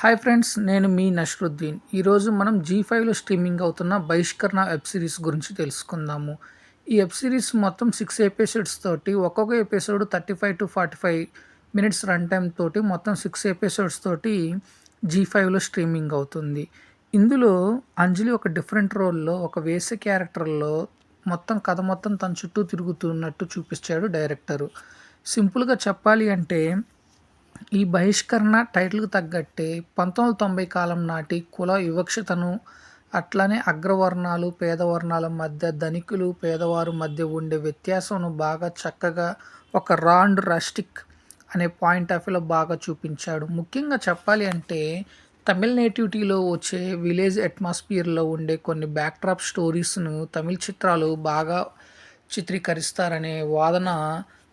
Hi friends, నేను మీ నష్రుద్దీన్. ఈరోజు మనం జీ5లో స్ట్రీమింగ్ అవుతున్న బహిష్కరణ వెబ్ సిరీస్ గురించి తెలుసుకుందాము. ఈ వెబ్ సిరీస్ మొత్తం 6 ఎపిసోడ్స్ తోటి, ఒక్కొక్క episode 35 to 45 minutes run time తోటి, మొత్తం 6 ఎపిసోడ్స్ తోటి జీ5లో స్ట్రీమింగ్ అవుతుంది. ఇందులో అంజలి ఒక డిఫరెంట్ రోల్లో, ఒక వేసే క్యారెక్టర్లో మొత్తం కథ మొత్తం తన చుట్టూ తిరుగుతున్నట్టు చూపించాడు డైరెక్టరు. సింపుల్గా చెప్పాలి అంటే ఈ బహిష్కరణ టైటిల్‌కి తగ్గట్టే 1990 కాలం నాటి కుల వివక్షతను, అట్లానే అగ్రవర్ణాలు, పేదవర్ణాల మధ్య, ధనికులు, పేదవారు మధ్య ఉండే వ్యత్యాసంను బాగా చక్కగా ఒక రా అండ్ రస్టిక్ అనే పాయింట్ ఆఫ్ వ్యూలో బాగా చూపించాడు. ముఖ్యంగా చెప్పాలి అంటే తమిళ్ నేటివిటీలో వచ్చే విలేజ్ అట్మాస్ఫియర్‌లో ఉండే కొన్ని బ్యాక్‌డ్రాప్ స్టోరీస్‌ను తమిళ్ చిత్రాలు బాగా చిత్రీకరిస్తారనే వాదన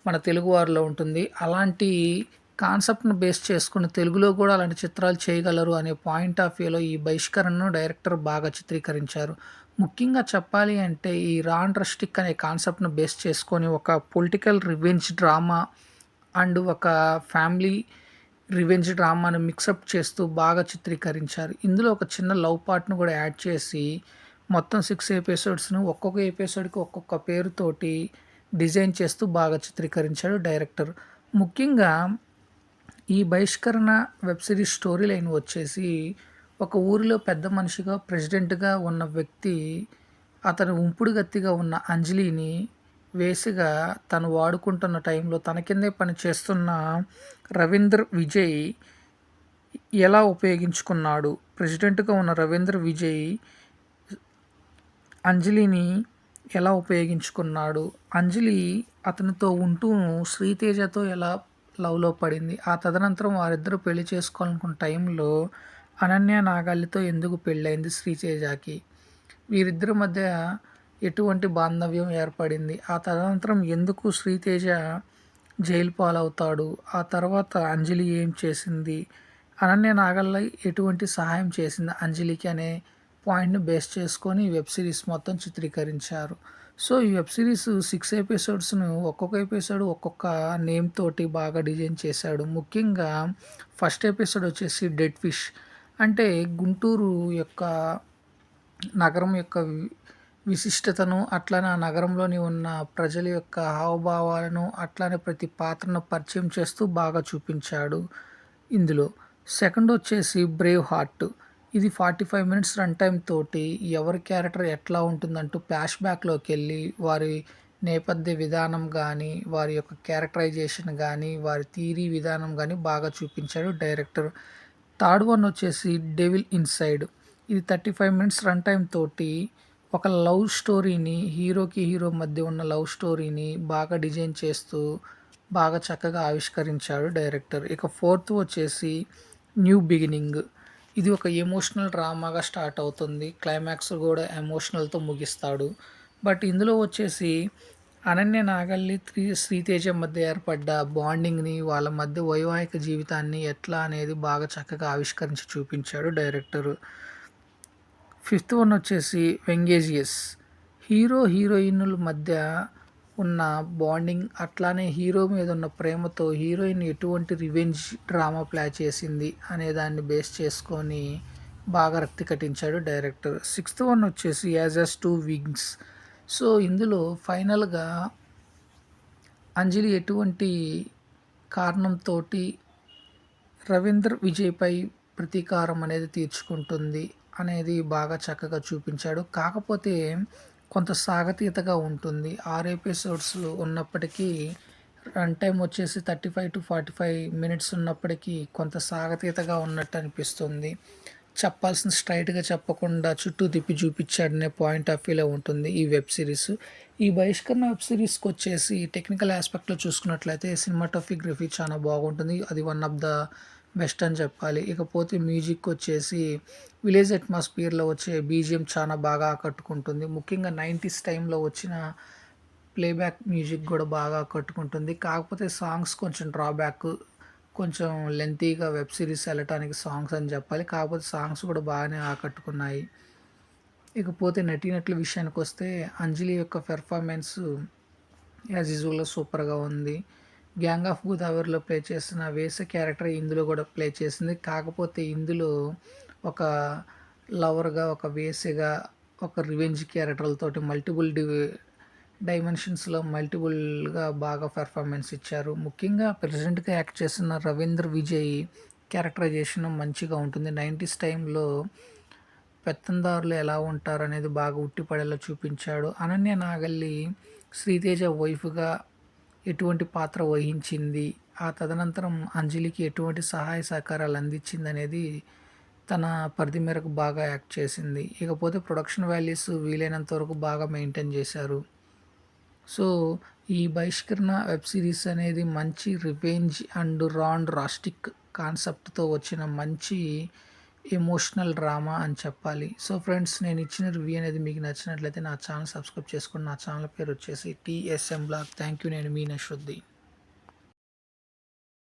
మన తెలుగు వారిలో ఉంటుంది. అలాంటి కాన్సెప్ట్‌ని బేస్ చేసుకొని తెలుగులో కూడా అలాంటి చిత్రాలు చేయగలరు అనే పాయింట్ ఆఫ్ వ్యూలో ఈ బహిష్కరణను డైరెక్టర్ బాగా చిత్రీకరించారు. ముఖ్యంగా చెప్పాలి అంటే ఈ రాన్ రస్టిక్ అనే కాన్సెప్ట్‌ని బేస్ చేసుకొని ఒక పొలిటికల్ రివెంజ్ డ్రామా అండ్ ఒక ఫ్యామిలీ రివెంజ్ డ్రామాను మిక్సప్ చేస్తూ బాగా చిత్రీకరించారు. ఇందులో ఒక చిన్న లవ్ పార్ట్‌ను కూడా యాడ్ చేసి మొత్తం 6 ఎపిసోడ్స్‌ను ఒక్కొక్క ఎపిసోడ్‌కి ఒక్కొక్క పేరుతోటి డిజైన్ చేస్తూ బాగా చిత్రీకరించాడు డైరెక్టర్. ముఖ్యంగా ఈ బహిష్కరణ వెబ్ సిరీస్ స్టోరీ లైన్ వచ్చేసి, ఒక ఊరిలో పెద్ద మనిషిగా, ప్రెసిడెంట్‌గా ఉన్న వ్యక్తి, అతను ఉంపుడు గత్తెగా ఉన్న అంజలిని వేశ్యగా తను వాడుకుంటున్న టైంలో తన కిందే పని చేస్తున్న రవీందర్ విజయ్ ఎలా ఉపయోగించుకున్నాడు. ప్రెసిడెంట్‌గా ఉన్న రవీందర్ విజయ్ అంజలిని ఎలా ఉపయోగించుకున్నాడు. అంజలి అతనితో ఉంటూ శ్రీతేజతో ఎలా లవ్‌లో పడింది. ఆ తదనంతరం వారిద్దరూ పెళ్లి చేసుకోవాలనుకున్న టైంలో అనన్య నాగల్లితో ఎందుకు పెళ్ళయింది శ్రీతేజకి. వీరిద్దరి మధ్య ఎటువంటి బాంధవ్యం ఏర్పడింది. ఆ తదనంతరం ఎందుకు శ్రీతేజ జైలు పాలవుతాడు. ఆ తర్వాత అంజలి ఏం చేసింది. అనన్య నాగల్లి ఎటువంటి సహాయం చేసింది అంజలికి అనే పాయింట్‌ని బేస్ చేసుకొని ఈ వెబ్ సిరీస్ మొత్తం చిత్రీకరించారు. సో, ఈ వెబ్ సిరీస్ 6 ఎపిసోడ్స్‌ను ఒక్కొక్క ఎపిసోడ్ ఒక్కొక్క నేమ్ తోటి బాగా డిజైన్ చేశాడు. ముఖ్యంగా ఫస్ట్ ఎపిసోడ్ వచ్చేసి డెడ్ ఫిష్. అంటే గుంటూరు యొక్క నగరం యొక్క విశిష్టతను, అట్లానే ఆ నగరంలోని ఉన్న ప్రజల యొక్క హావభావాలను, అట్లానే ప్రతి పాత్రను పరిచయం చేస్తూ బాగా చూపించాడు ఇందులో. సెకండ్ వచ్చేసి బ్రేవ్ హార్ట్. ఇది 45 మినిట్స్ రన్ టైమ్ తోటి ఎవరి క్యారెక్టర్ ఎట్లా ఉంటుందంటూ ఫ్లాష్ బ్యాక్‌లోకెళ్ళి వారి నేపథ్య విధానం గానీ, వారి యొక్క క్యారెక్టరైజేషన్ గానీ, వారి థియరీ విధానం గానీ బాగా చూపించాడు డైరెక్టర్. థర్డ్ వన్ వచ్చేసి డెవిల్ ఇన్‌సైడ్. ఇది 35 మినిట్స్ రన్ టైమ్ తోటి ఒక లవ్ స్టోరీని, హీరోకి హీరో మధ్య ఉన్న లవ్ స్టోరీని బాగా డిజైన్ చేస్తూ బాగా చక్కగా ఆవిష్కరించాడు డైరెక్టర్. ఇక ఫోర్త్ వచ్చేసి న్యూ బిగినింగ్. ఇది ఒక ఎమోషనల్ డ్రామాగా స్టార్ట్ అవుతుంది. క్లైమాక్స్ కూడా ఎమోషనల్‌తో ముగిస్తాడు. బట్ ఇందులో వచ్చేసి అనన్య నాగల్లి, శ్రీతేజ మధ్య ఏర్పడ్డ బాండింగ్‌ని, వాళ్ళ మధ్య వైవాహిక జీవితాన్ని ఎట్లా అనేది బాగా చక్కగా ఆవిష్కరించి చూపించాడు డైరెక్టరు. ఫిఫ్త్ వన్ వచ్చేసి వెంగేజియస్. హీరో, హీరోయిన్‌ల మధ్య ఉన్న బాండింగ్, అట్లానే హీరో మీద ఉన్న ప్రేమతో హీరోయిన్ ఎటువంటి రివెంజ్ డ్రామా ప్లే చేసింది అనే దాన్ని బేస్ చేసుకొని బాగా రక్తి కట్టించాడు డైరెక్టర్. సిక్స్త్ వన్ వచ్చేసి యాజ్ టూ వింగ్స్. సో, ఇందులో ఫైనల్‌గా అంజలి ఎటువంటి కారణంతోటి రవీందర్ విజయ్‌పై ప్రతీకారం అనేది తీర్చుకుంటుంది అనేది బాగా చక్కగా చూపించాడు. కాకపోతే కొంత సాగతీతగా ఉంటుంది. 6 ఎపిసోడ్స్ ఉన్నప్పటికీ రన్ టైమ్ వచ్చేసి 35-45 మినిట్స్ ఉన్నప్పటికీ కొంత సాగతీతగా ఉన్నట్టు అనిపిస్తుంది. చెప్పాల్సింది స్ట్రెయిట్‌గా చెప్పకుండా చుట్టూ తిప్పి చూపించాడనే పాయింట్ ఆఫ్ వ్యూలో ఉంటుంది ఈ వెబ్ సిరీస్. ఈ బహిష్కరణ వెబ్ సిరీస్‌కొచ్చేసి టెక్నికల్ యాస్పెక్ట్‌లో చూసుకున్నట్లయితే సినిమాటోగ్రఫీ చాలా బాగుంటుంది. అది వన్ ఆఫ్ ద బెస్ట్ అని చెప్పాలి. ఇకపోతే మ్యూజిక్ వచ్చేసి విలేజ్ అట్మాస్ఫియర్‌లో వచ్చే బీజీఎం చాలా బాగా ఆకట్టుకుంటుంది. ముఖ్యంగా 90స్ టైంలో వచ్చిన ప్లేబ్యాక్ మ్యూజిక్ కూడా బాగా ఆకట్టుకుంటుంది. కాకపోతే సాంగ్స్ కొంచెం డ్రాబ్యాక్. కొంచెం లెంతీగా వెబ్ సిరీస్ వెళ్ళటానికి సాంగ్స్ అని చెప్పాలి. కాకపోతే సాంగ్స్ కూడా బాగానే ఆకట్టుకున్నాయి. ఇకపోతే నటీనటుల విషయానికొస్తే అంజలి యొక్క పెర్ఫార్మెన్స్ యాజ్ యూజువల్‌గా సూపర్‌గా ఉంది. 'గ్యాంగ్ ఆఫ్ గోదావరిలో' ప్లే చేసిన వేస క్యారెక్టర్ ఇందులో కూడా ప్లే చేసింది. కాకపోతే ఇందులో ఒక లవర్‌గా, ఒక వేశ్యగా, ఒక రివెంజ్ క్యారెక్టర్‌లతోటి డైమెన్షన్స్‌లో మల్టిపుల్‌గా బాగా పెర్ఫార్మెన్స్ ఇచ్చారు. ముఖ్యంగా ప్రెజెంట్‌గా యాక్ట్ చేస్తున్న 'రవీంద్ర విజయ్' క్యారెక్టరైజేషన్ మంచిగా ఉంటుంది. 90స్ టైంలో పెత్తందారులు ఎలా ఉంటారనేది బాగా ఉట్టిపడేలా చూపించాడు. 'అనన్య నాగల్లి' శ్రీతేజ వైఫ్‌గా ఎటువంటి పాత్ర వహించింది, ఆ తదనంతరం అంజలికి ఎటువంటి సహాయ సహకారాలు అందించిందనేది తన పరిధి మేరకు బాగా యాక్ట్ చేసింది. ఇకపోతే ప్రొడక్షన్ వాల్యూస్ వీలైనంత వరకు బాగా మెయింటైన్ చేశారు. సో, ఈ 'బహిష్కరణ' వెబ్ సిరీస్ అనేది మంచి రివెంజ్ అండ్ రాస్టిక్ కాన్సెప్ట్‌తో వచ్చిన మంచి ఎమోషనల్ డ్రామా అని చెప్పాలి. సో, ఫ్రెండ్స్, నేను ఇచ్చిన రివ్యూ అనేది మీకు నచ్చినట్లయితే నా ఛానల్ సబ్స్క్రైబ్ చేసుకోండి. నా ఛానల్ పేరు వచ్చేసి టీఎస్ఎం బ్లాగ్. Thank you. నేను మీ నషరుద్దీన్.